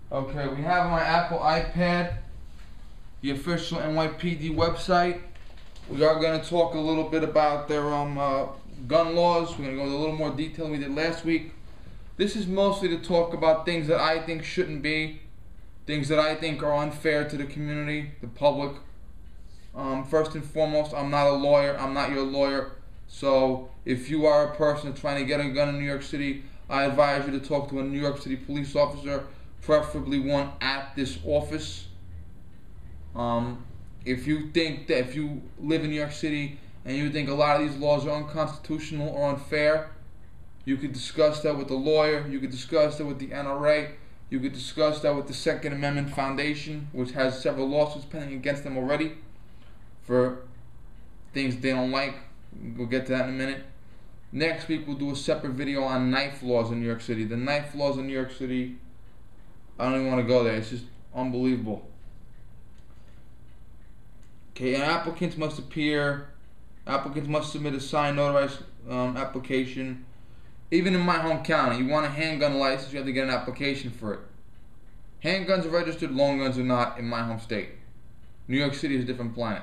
Okay, we have my Apple iPad, the official NYPD website. We are going to talk a little bit about their gun laws. We're going to go into a little more detail than we did last week. This is mostly to talk about things that I think shouldn't be, things that I think are unfair to the community, the public. First and foremost, I'm not a lawyer. I'm not your lawyer. So if you are a person trying to get a gun in New York City, I advise you to talk to a New York City police officer, preferably one at this office. If you think that if you live in New York City and you think a lot of these laws are unconstitutional or unfair, you could discuss that with the lawyer. You could discuss that with the NRA. You could discuss that with the Second Amendment Foundation, which has several lawsuits pending against them already for things they don't like. We'll get to that in a minute. Next week we'll do a separate video on knife laws in New York City. The knife laws in New York City, I don't even want to go there. It's just unbelievable. Okay, and applicants must submit a signed notarized application. Even in my home county, you want a handgun license, you have to get an application for it. Handguns are registered, long guns are not in my home state. New York City is a different planet.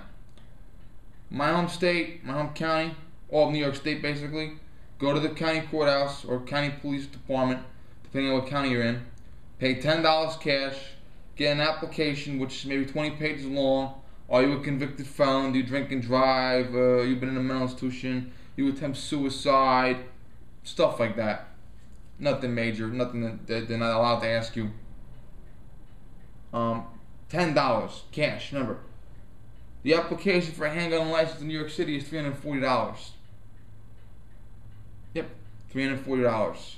My home state, my home county, all of New York State basically, go to the county courthouse or county police department, depending on what county you're in, pay $10 cash, get an application which is maybe 20 pages long. Are you a convicted felon? Do you drink and drive? You've been in a mental institution? You attempt suicide? Stuff like that. Nothing major, nothing that they're not allowed to ask you. $10 cash, remember. The application for a handgun license in New York City is $340. Yep, $340.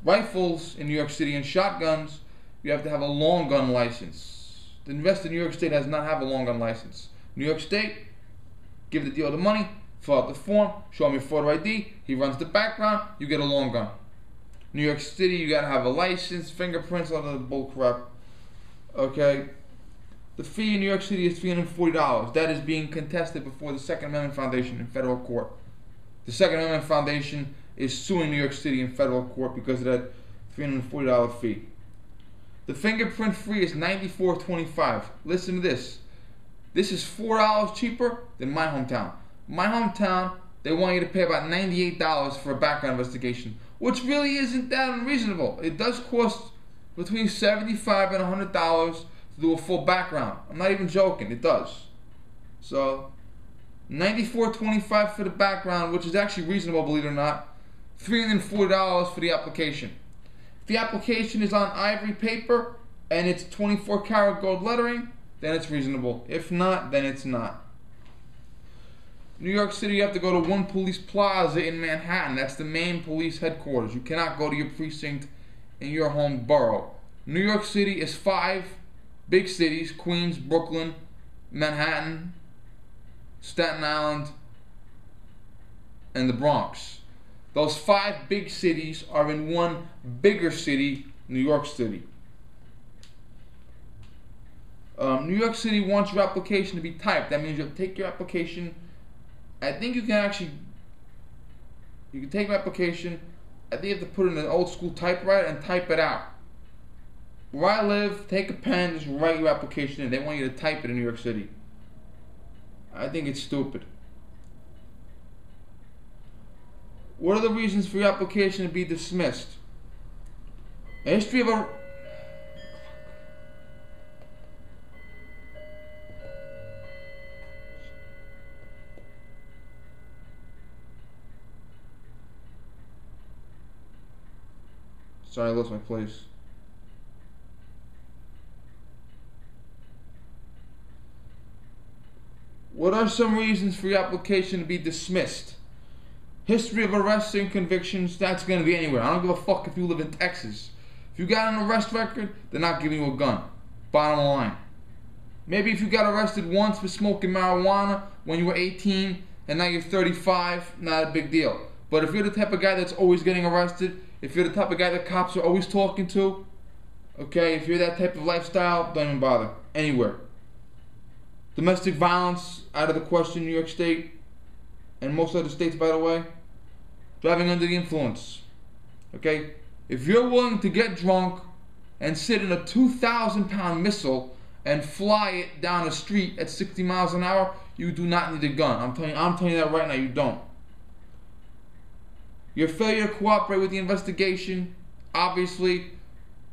Rifles in New York City and shotguns, you have to have a long gun license. The investor in New York State does not have a long gun license. New York State, give the dealer the money, fill out the form, show him your photo ID, he runs the background, you get a long gun. New York City, you gotta have a license, fingerprints, all the bull crap. Okay. The fee in New York City is $340. That is being contested before the Second Amendment Foundation in federal court. The Second Amendment Foundation is suing New York City in federal court because of that $340 fee. The fingerprint free is $94.25. Listen to this. This is $4 cheaper than my hometown. My hometown, they want you to pay about $98 for a background investigation, which really isn't that unreasonable. It does cost between $75 and $100 to do a full background. I'm not even joking, it does. So, $94.25 for the background, which is actually reasonable, believe it or not. $340 for the application. If the application is on ivory paper and it's 24 karat gold lettering, then it's reasonable. If not, then it's not. New York City, you have to go to One Police Plaza in Manhattan. That's the main police headquarters. You cannot go to your precinct in your home borough. New York City is 5 big cities: Queens, Brooklyn, Manhattan, Staten Island, and the Bronx. Those 5 big cities are in one bigger city, New York City. New York City wants your application to be typed. That means you have to take your application. I think you can take your application. I think you have to put it in an old school typewriter and type it out. Where I live, take a pen, just write your application in. They want you to type it in New York City. I think it's stupid. What are the reasons for your application to be dismissed? A history of a... Sorry, I lost my place. What are some reasons for your application to be dismissed? History of arrests and convictions, that's going to be anywhere. I don't give a fuck if you live in Texas. If you got an arrest record, they're not giving you a gun. Bottom line. Maybe if you got arrested once for smoking marijuana when you were 18 and now you're 35, not a big deal. But if you're the type of guy that's always getting arrested, if you're the type of guy that cops are always talking to, okay, if you're that type of lifestyle, don't even bother. Anywhere. Domestic violence, out of the question in New York State, and most other states, by the way. Driving under the influence. Okay? If you're willing to get drunk and sit in a 2,000-pound missile and fly it down the street at 60 miles an hour, you do not need a gun. I'm telling you that right now, you don't. Your failure to cooperate with the investigation, obviously,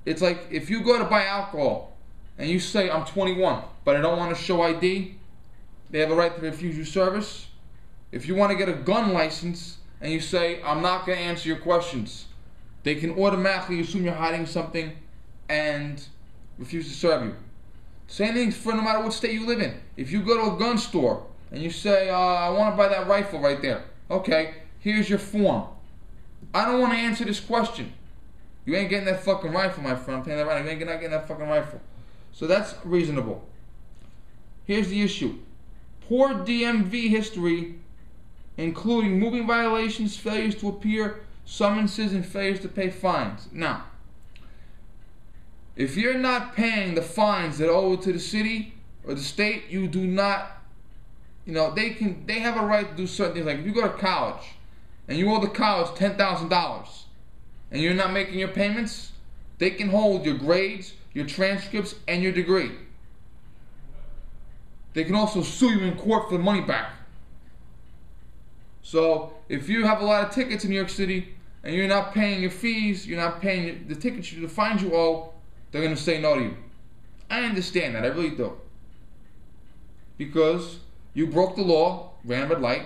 it's like if you go to buy alcohol and you say, I'm 21, but I don't want to show ID, they have a right to refuse you service. If you want to get a gun license and you say, I'm not going to answer your questions, they can automatically assume you're hiding something and refuse to serve you. Same thing for no matter what state you live in. If you go to a gun store and you say, I want to buy that rifle right there. Okay, here's your form. I don't want to answer this question. You ain't getting that fucking rifle, my friend. I'm telling you that right now. You ain't not getting that fucking rifle. So that's reasonable. Here's the issue. Poor DMV history, including moving violations, failures to appear, summonses, and failures to pay fines. Now, if you're not paying the fines that owe to the city or the state, you do not, they have a right to do certain things. Like if you go to college and you owe the college $10,000 and you're not making your payments, they can hold your grades, your transcripts, and your degree. They can also sue you in court for the money back. So if you have a lot of tickets in New York City and you're not paying your fees, you're not paying the tickets, the fines you owe, they're going to say no to you. I understand that, I really do. Because you broke the law, ran a red light,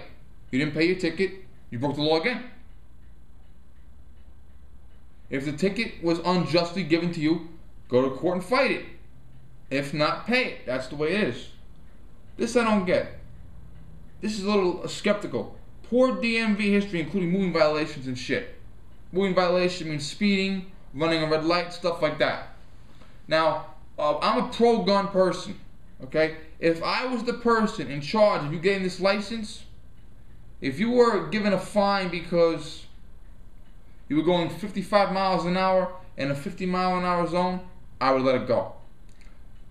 you didn't pay your ticket, you broke the law again. If the ticket was unjustly given to you, go to court and fight it. If not, pay it. That's the way it is. This I don't get. This is a little skeptical. Poor DMV history, including moving violations and shit. Moving violation means speeding, running a red light, stuff like that. Now, I'm a pro-gun person, okay? If I was the person in charge of you getting this license, if you were given a fine because you were going 55 miles an hour in a 50-mile-an-hour zone, I would let it go.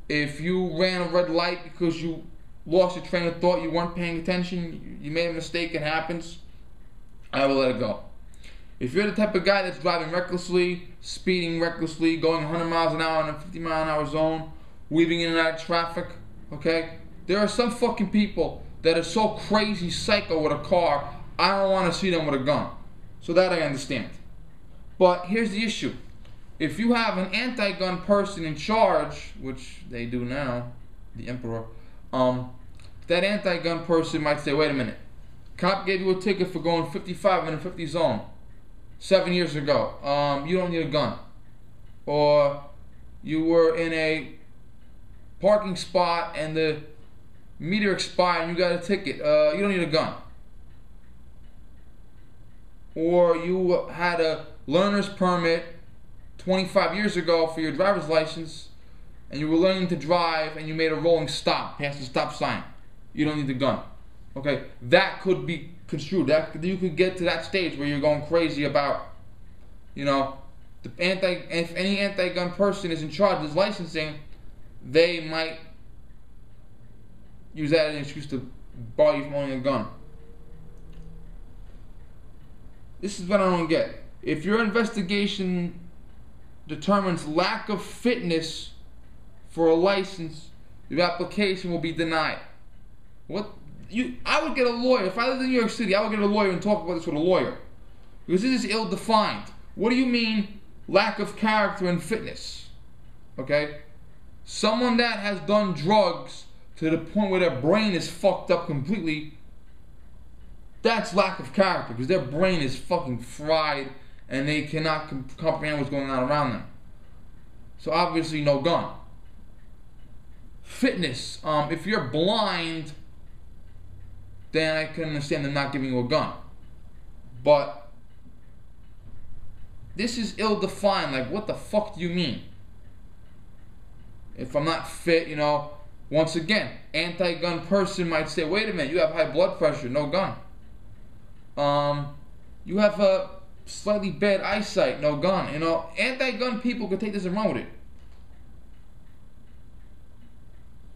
If you ran a red light because you lost your train of thought, you weren't paying attention, you made a mistake, it happens, I will let it go. If you're the type of guy that's driving recklessly, speeding recklessly, going 100 miles an hour in a 50-mile-an-hour zone, weaving in and out of traffic, okay? There are some fucking people that are so crazy psycho with a car, I don't want to see them with a gun. So that I understand. But here's the issue. If you have an anti-gun person in charge, which they do now, the emperor, that anti-gun person might say, wait a minute, cop gave you a ticket for going 55 in a 50 zone 7 years ago. You don't need a gun. Or you were in a parking spot and the meter expired and you got a ticket. You don't need a gun. Or you had a learner's permit 25 years ago for your driver's license and you were learning to drive and you made a rolling stop past the stop sign. You don't need the gun. Okay, that could be construed. That you could get to that stage where you're going crazy about, if any anti-gun person is in charge of this licensing, they might use that as an excuse to bar you from owning a gun. This is what I don't get. If your investigation determines lack of fitness for a license, your application will be denied. I would get a lawyer. If I lived in New York City, I would get a lawyer and talk about this with a lawyer. Because this is ill-defined. What do you mean lack of character and fitness? Okay? Someone that has done drugs to the point where their brain is fucked up completely, that's lack of character, because their brain is fucking fried and they cannot comprehend what's going on around them. So obviously no gun. Fitness, if you're blind, then I can understand them not giving you a gun. But this is ill-defined. Like, what the fuck do you mean? If I'm not fit, once again, anti-gun person might say, wait a minute, you have high blood pressure, no gun. You have a slightly bad eyesight, no gun. Anti-gun people could take this and run with it.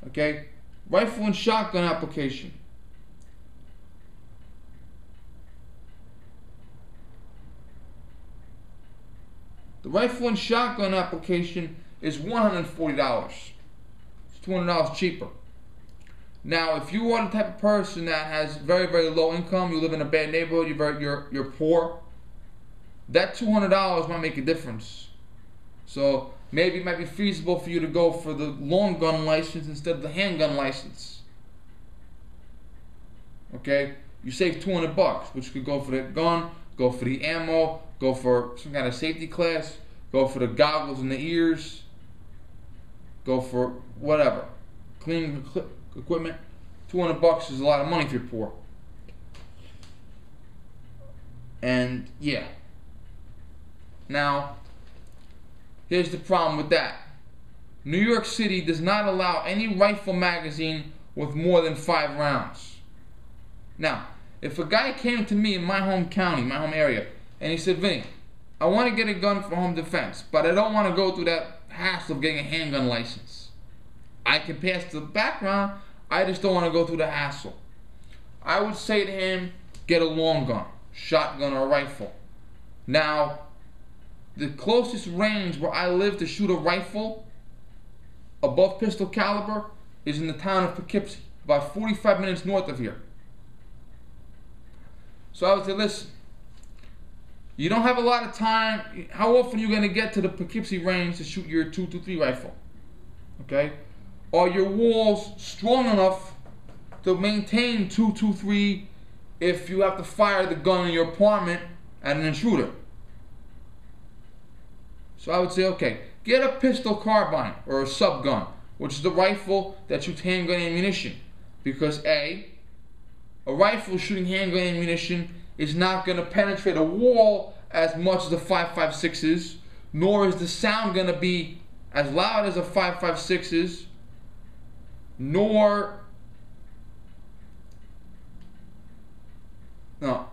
Okay? Rifle and shotgun application. The rifle and shotgun application is $140. It's $200 cheaper. Now, if you are the type of person that has very, very low income, you live in a bad neighborhood, you're poor, that $200 might make a difference. So maybe it might be feasible for you to go for the long gun license instead of the handgun license. Okay, you save $200, which could go for the gun, go for the ammo, go for some kind of safety class, go for the goggles in the ears, go for whatever, cleaning equipment. $200 is a lot of money if you're poor. And yeah. Now, here's the problem with that. New York City does not allow any rifle magazine with more than 5 rounds. Now, if a guy came to me in my home county, my home area, and he said, Vinny, I want to get a gun for home defense, but I don't want to go through that hassle of getting a handgun license. I can pass the background, I just don't want to go through the hassle. I would say to him, get a long gun, shotgun or rifle. Now, the closest range where I live to shoot a rifle above pistol caliber is in the town of Poughkeepsie, about 45 minutes north of here. So I would say, listen, you don't have a lot of time. How often are you going to get to the Poughkeepsie range to shoot your .223 rifle? Okay? Are your walls strong enough to maintain .223 if you have to fire the gun in your apartment at an intruder? So I would say, okay, get a pistol carbine or a subgun, which is the rifle that shoots handgun ammunition. Because a rifle shooting handgun ammunition is not going to penetrate a wall as much as the 5.56 is, nor is the sound going to be as loud as a 5.56 is,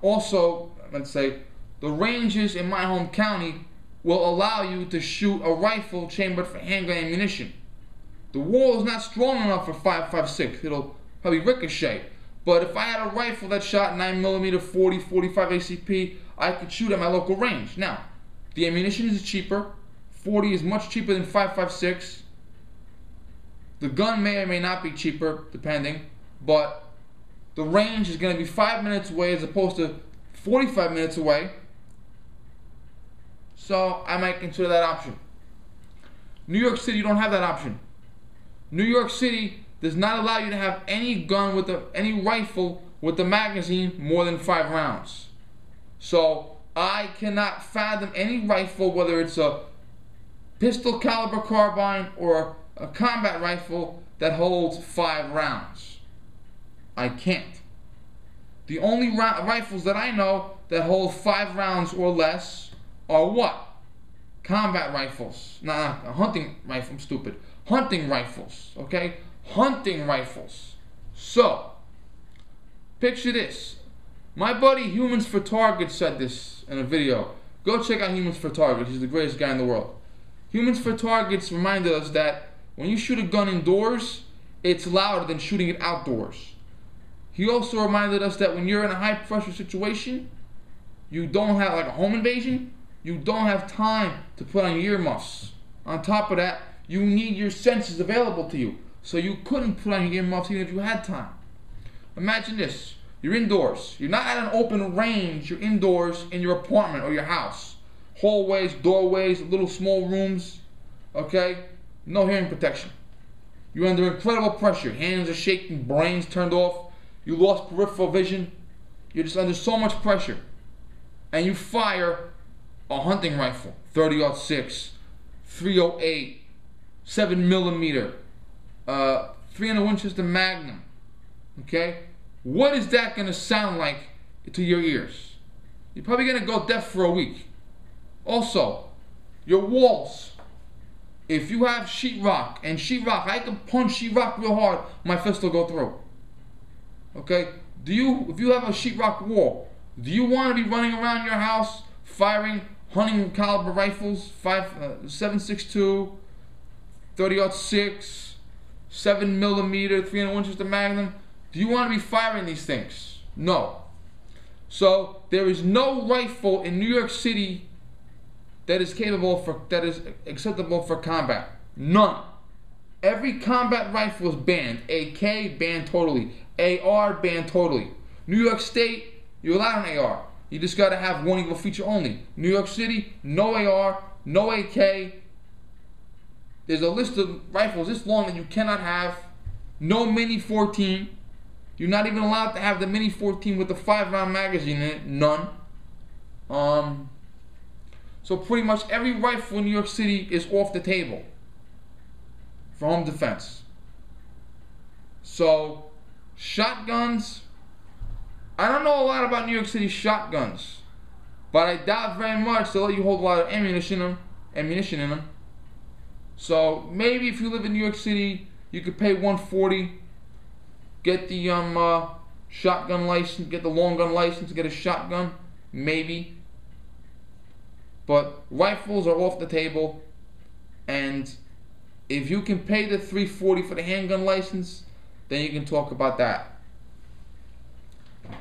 also, let's say, the ranges in my home county will allow you to shoot a rifle chambered for handgun ammunition. The wall is not strong enough for 5.56. It'll probably ricochet. But if I had a rifle that shot 9mm 40, 45 ACP, I could shoot at my local range. Now, the ammunition is cheaper. 40 is much cheaper than 5.56. The gun may or may not be cheaper, depending. But the range is going to be 5 minutes away as opposed to 45 minutes away. So I might consider that option. New York City, you don't have that option. New York City does not allow you to have any gun any rifle with a magazine more than 5 rounds. So I cannot fathom any rifle, whether it's a pistol caliber carbine or a combat rifle, that holds 5 rounds. I can't. The only rifles that I know that hold 5 rounds or less are what? Combat rifles. Not a hunting rifle, I'm stupid. Hunting rifles, okay? Hunting rifles. So, picture this. My buddy Humans for Target said this in a video. Go check out Humans for Target. He's the greatest guy in the world. Humans for Targets reminded us that when you shoot a gun indoors, it's louder than shooting it outdoors. He also reminded us that when you're in a high pressure situation, you don't have, like a home invasion, you don't have time to put on your earmuffs. On top of that, you need your senses available to you. So you couldn't put on your earmuffs even if you had time. Imagine this. You're indoors. You're not at an open range. You're indoors in your apartment or your house. Hallways, doorways, little small rooms. Okay? No hearing protection. You're under incredible pressure. Hands are shaking, brains turned off. You lost peripheral vision. You're just under so much pressure. And you fire a hunting rifle. 30-06, 308, 7mm, 300 Winchester Magnum. Okay? What is that going to sound like to your ears? You're probably going to go deaf for a week. Also, your walls. If you have sheetrock, and sheetrock, I can punch sheetrock real hard, my fist will go through. Okay? If you have a sheetrock wall, do you want to be running around your house firing hunting caliber rifles, 7.62, 30-06, 7mm, 300 Winchester Magnum? Do you want to be firing these things? No. So there is no rifle in New York City that is acceptable for combat. None. Every combat rifle is banned. AK banned totally. AR banned totally. New York State, you're allowed an AR. You just gotta have one eagle feature only. New York City, no AR, no AK. There's a list of rifles this long that you cannot have. No Mini 14. You're not even allowed to have the Mini 14 with the 5-round magazine in it. None. So pretty much every rifle in New York City is off the table for home defense. So shotguns, I don't know a lot about New York City shotguns, but I doubt very much they'll let you hold a lot of ammunition in them. So maybe if you live in New York City, you could pay $140, get the shotgun license, get the long gun license, get a shotgun, maybe. But rifles are off the table, and if you can pay the $340 for the handgun license, then you can talk about that.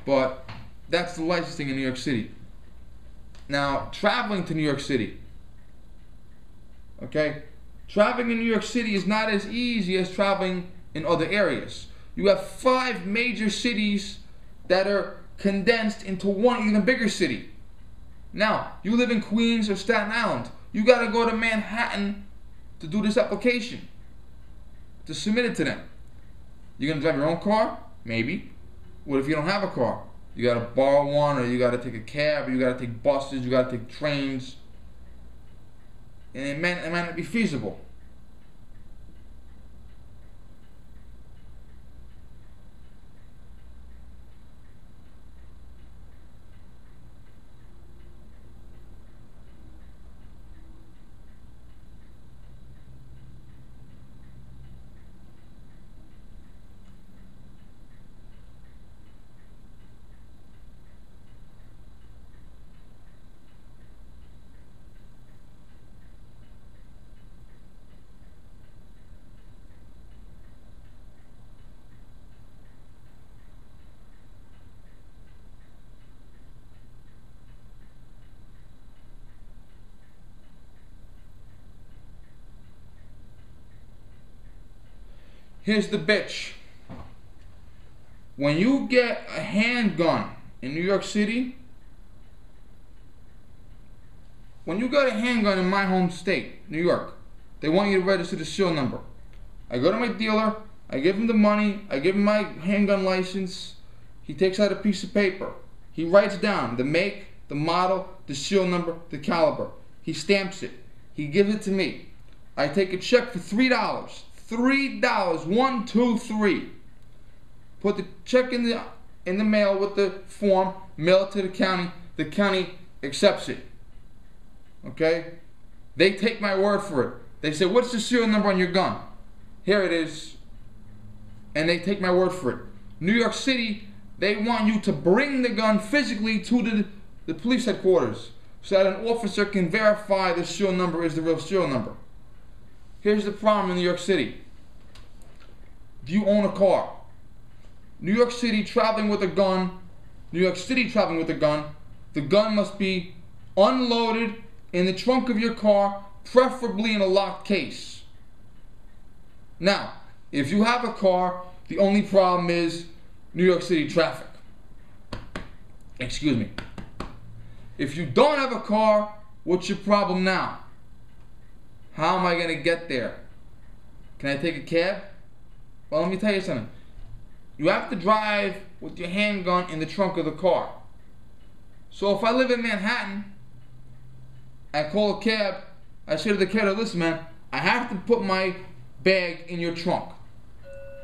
But that's the licensing in New York City. Now, traveling to New York City. Okay? Traveling in New York City is not as easy as traveling in other areas. You have 5 major cities that are condensed into one even bigger city. Now, you live in Queens or Staten Island. You gotta go to Manhattan to do this application, to submit it to them. You're gonna drive your own car? Maybe. What if you don't have a car? You gotta borrow one, or you gotta take a cab, or you gotta take buses, you gotta take trains. And it might not be feasible. Here's the bitch. When you get a handgun in New York City, when you got a handgun in my home state, New York, they want you to register the serial number. I go to my dealer, I give him the money, I give him my handgun license, he takes out a piece of paper. He writes down the make, the model, the serial number, the caliber. He stamps it. He gives it to me. I take a check for $3. $3, 1, 2, 3. Put the check in the mail with the form, mail it to the county. The county accepts it. Okay? They take my word for it. They say, what's the serial number on your gun? Here it is. And they take my word for it. New York City, they want you to bring the gun physically to the police headquarters so that an officer can verify the serial number is the real serial number. Here's the problem in New York City. Do you own a car? New York City traveling with a gun, the gun must be unloaded in the trunk of your car, preferably in a locked case. Now, if you have a car, the only problem is New York City traffic. Excuse me. If you don't have a car, what's your problem now? How am I going to get there? Can I take a cab? Well, let me tell you something. You have to drive with your handgun in the trunk of the car. So if I live in Manhattan, I call a cab, I say to the cab, listen man, I have to put my bag in your trunk.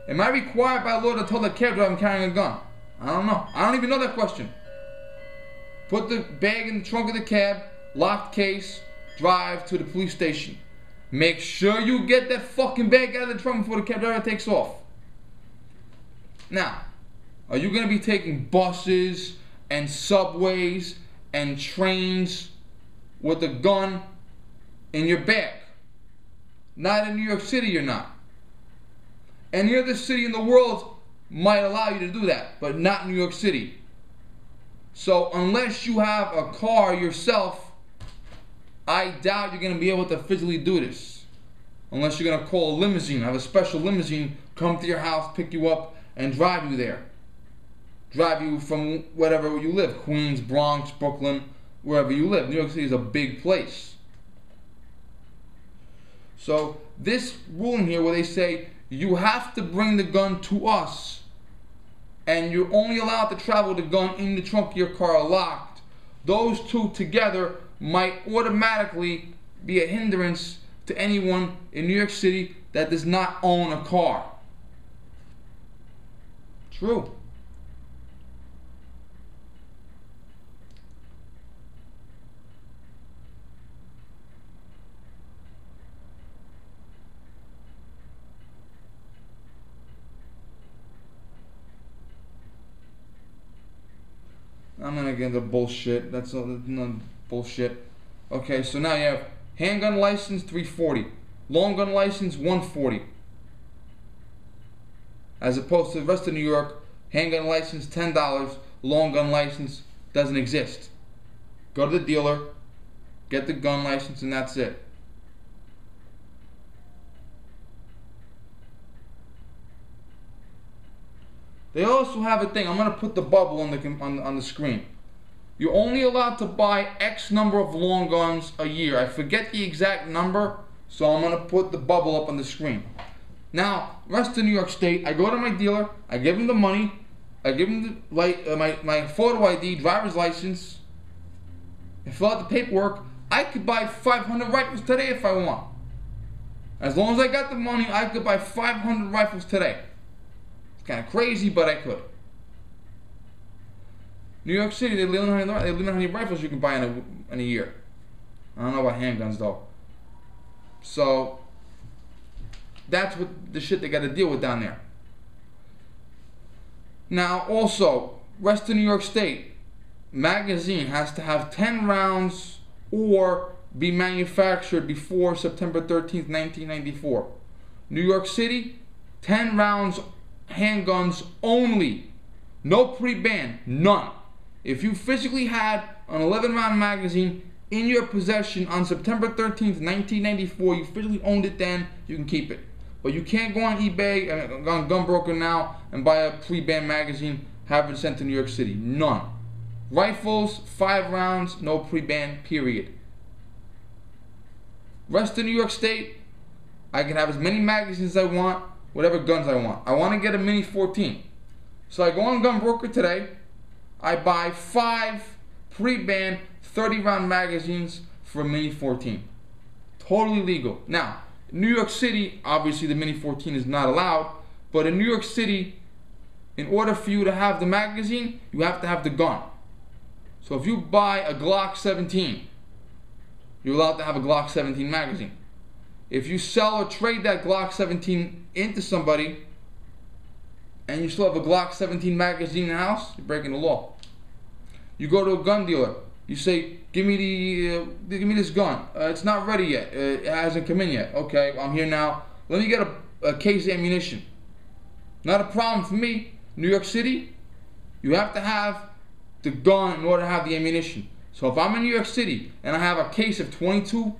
Am I required by law to tell the cab driver I'm carrying a gun? I don't know. I don't even know that question. Put the bag in the trunk of the cab, locked case, drive to the police station. Make sure you get that fucking bag out of the trunk before the cab driver takes off. Now, are you going to be taking buses and subways and trains with a gun in your bag? Not in New York City, you're not. Any other city in the world might allow you to do that, but not New York City. So unless you have a car yourself, I doubt you're going to be able to physically do this. Unless you're going to call a limousine, have a special limousine come to your house, pick you up, and drive you there. Drive you from wherever you live. Queens, Bronx, Brooklyn, wherever you live. New York City is a big place. So this ruling here where they say you have to bring the gun to us and you're only allowed to travel with the gun in the trunk of your car locked, those two together might automatically be a hindrance to anyone in New York City that does not own a car. True. I'm gonna get into bullshit. That's all. No bullshit. Okay, so now you have handgun license $340, long gun license $140. As opposed to the rest of New York, handgun license $10, long gun license doesn't exist. Go to the dealer, get the gun license, and that's it. They also have a thing. I'm gonna put the bubble on the screen. You're only allowed to buy X number of long guns a year. I forget the exact number, so I'm gonna put the bubble up on the screen. Now, rest of New York State, I go to my dealer, I give him the money, I give him the, my photo ID, driver's license, and fill out the paperwork. I could buy 500 rifles today if I want. As long as I got the money, I could buy 500 rifles today. It's kind of crazy, but I could. New York City, they limit how many rifles you can buy in a year. I don't know about handguns though. So that's what the shit they got to deal with down there. Now also, rest of New York State, magazine has to have 10 rounds or be manufactured before September 13th, 1994. New York City, 10 rounds handguns only. No pre-ban, none. If you physically had an 11-round magazine in your possession on September 13th, 1994, you physically owned it then, you can keep it. But you can't go on eBay, on Gunbroker now, and buy a pre-ban magazine, have it sent to New York City. None. Rifles, 5 rounds, no pre-ban, period. Rest of New York State, I can have as many magazines as I want, whatever guns I want. I want to get a Mini 14. So I go on Gunbroker today, I buy 5 pre-ban 30-round magazines for a Mini 14. Totally legal. Now, in New York City, obviously the Mini 14 is not allowed, but in New York City, in order for you to have the magazine, you have to have the gun. So if you buy a Glock 17, you're allowed to have a Glock 17 magazine. If you sell or trade that Glock 17 into somebody, and you still have a Glock 17 magazine in the house, you're breaking the law. You go to a gun dealer, you say, give me this gun. It's not ready yet. It hasn't come in yet. Okay, I'm here now. Let me get a case of ammunition. Not a problem for me. New York City, you have to have the gun in order to have the ammunition. So if I'm in New York City and I have a case of 22,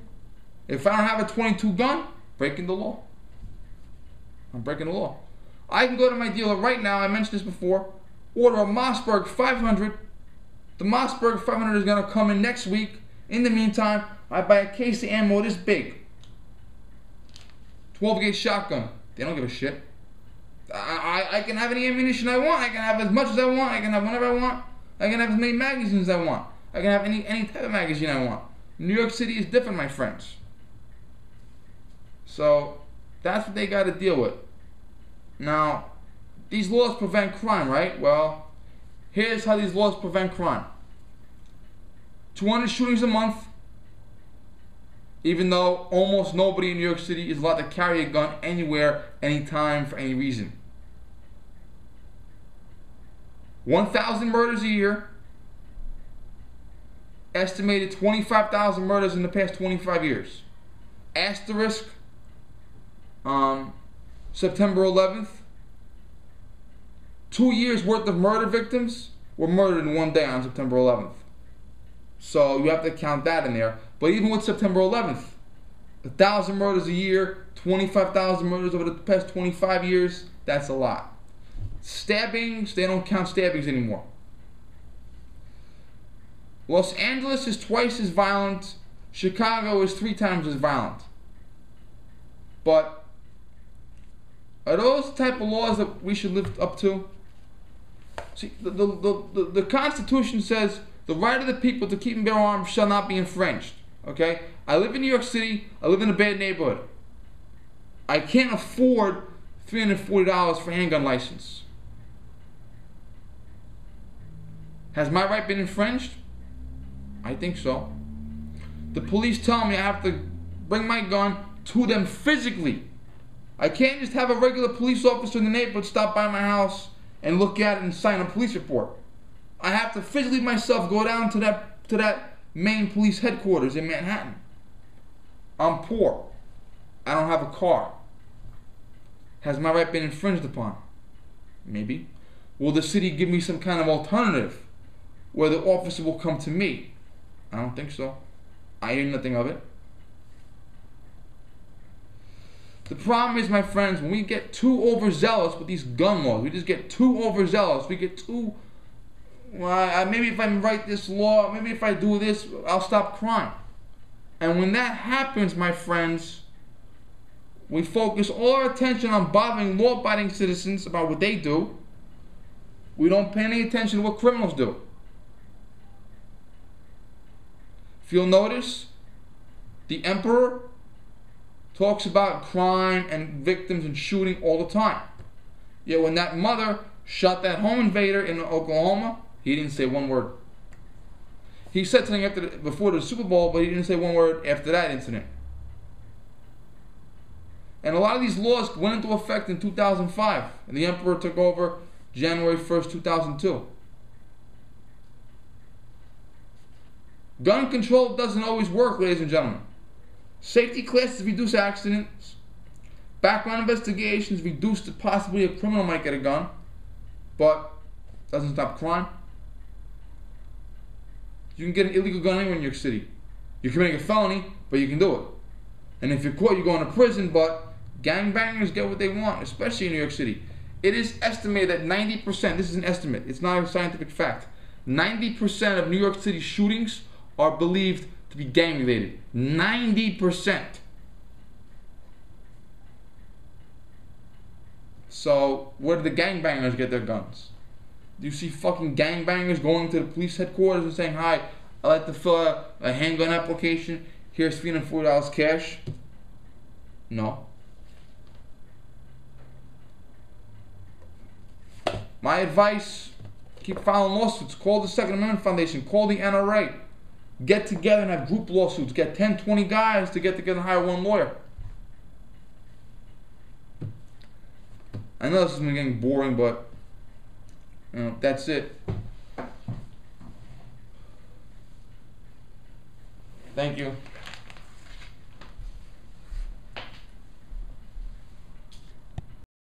if I don't have a 22 gun, breaking the law. I'm breaking the law. I can go to my dealer right now, I mentioned this before, order a Mossberg 500. The Mossberg 500 is going to come in next week. In the meantime, I buy a case of ammo this big. 12-gauge shotgun. They don't give a shit. I can have any ammunition I want. I can have as much as I want. I can have whenever I want. I can have as many magazines as I want. I can have any type of magazine I want. New York City is different, my friends. So that's what they got to deal with. Now, these laws prevent crime, right? Well, here's how these laws prevent crime. 200 shootings a month, even though almost nobody in New York City is allowed to carry a gun anywhere, anytime, for any reason. 1,000 murders a year. Estimated 25,000 murders in the past 25 years. Asterisk, September 11th. 2 years worth of murder victims were murdered in one day on September 11th. So you have to count that in there. But even with September 11th, 1,000 murders a year, 25,000 murders over the past 25 years, that's a lot. Stabbings, they don't count stabbings anymore. Los Angeles is twice as violent. Chicago is 3 times as violent. But are those type of laws that we should live up to? See, the Constitution says the right of the people to keep and bear arms shall not be infringed. Okay? I live in New York City. I live in a bad neighborhood. I can't afford $340 for a handgun license. Has my right been infringed? I think so. The police tell me I have to bring my gun to them physically. I can't just have a regular police officer in the neighborhood stop by my house and look at it and sign a police report. I have to physically myself go down to that main police headquarters in Manhattan. I'm poor. I don't have a car. Has my right been infringed upon? Maybe. Will the city give me some kind of alternative where the officer will come to me? I don't think so. I hear nothing of it. The problem is, my friends, when we get too overzealous with these gun laws, we just get too overzealous. We get too, maybe if I write this law, maybe if I do this, I'll stop crime. And when that happens, my friends, we focus all our attention on bothering law-abiding citizens about what they do. We don't pay any attention to what criminals do. If you'll notice, the emperor talks about crime and victims and shooting all the time. Yet when that mother shot that home invader in Oklahoma, he didn't say one word. He said something before the Super Bowl, but he didn't say one word after that incident. And a lot of these laws went into effect in 2005, and the emperor took over January 1st, 2002. Gun control doesn't always work, ladies and gentlemen. Safety classes reduce accidents. Background investigations reduce the possibility a criminal might get a gun, but doesn't stop crime. You can get an illegal gun anywhere in New York City. You're committing a felony, but you can do it. And if you're caught, you're going to prison, but gangbangers get what they want, especially in New York City. It is estimated that 90%, this is an estimate, it's not a scientific fact, 90% of New York City shootings are believed to be gang-related. 90%. So, where do the gangbangers get their guns? Do you see fucking gangbangers going to the police headquarters and saying, "Hi, I'd like to fill out a handgun application. Here's $340 cash"? No. My advice, keep filing lawsuits. Call the Second Amendment Foundation. Call the NRA. Get together and have group lawsuits. Get 10, 20 guys to get together and hire one lawyer. I know this is getting boring, but that's it. Thank you.